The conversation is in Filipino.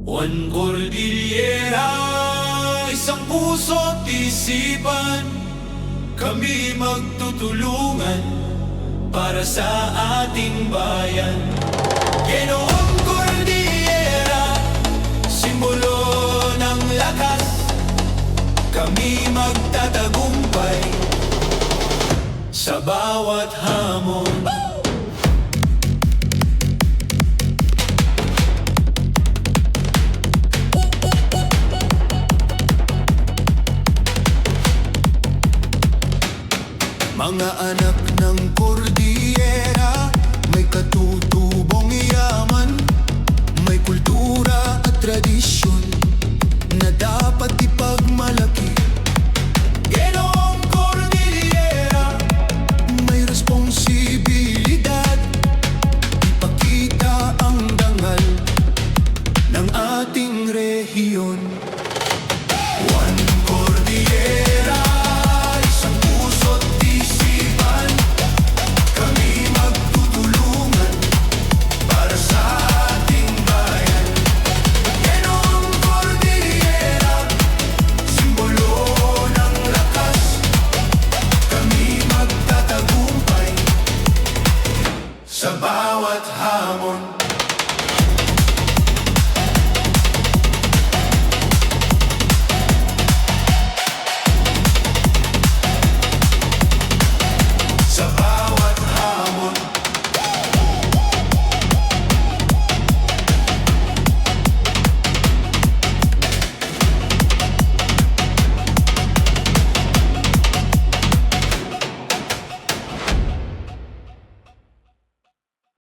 Juan Cordillera, isang puso't isipan, kami magtutulungan para sa ating bayan. Ginoong Cordillera, simbolo ng lakas, kami magtatagumpay sa bawat hamon. Mga anak ng Cordillera, may katutubong yaman, may kultura at tradisyon na dapat ipagmalaki. Ginoong Cordillera, may responsibilidad, ipakita ang dangal ng ating rehiyon. Juan Cordillera, isang puso't isipan, kami magtutulungan para sa ating bayan. Ginoong Cordillera, simbolo ng lakas, kami magtatagumpay sa bawat hamon.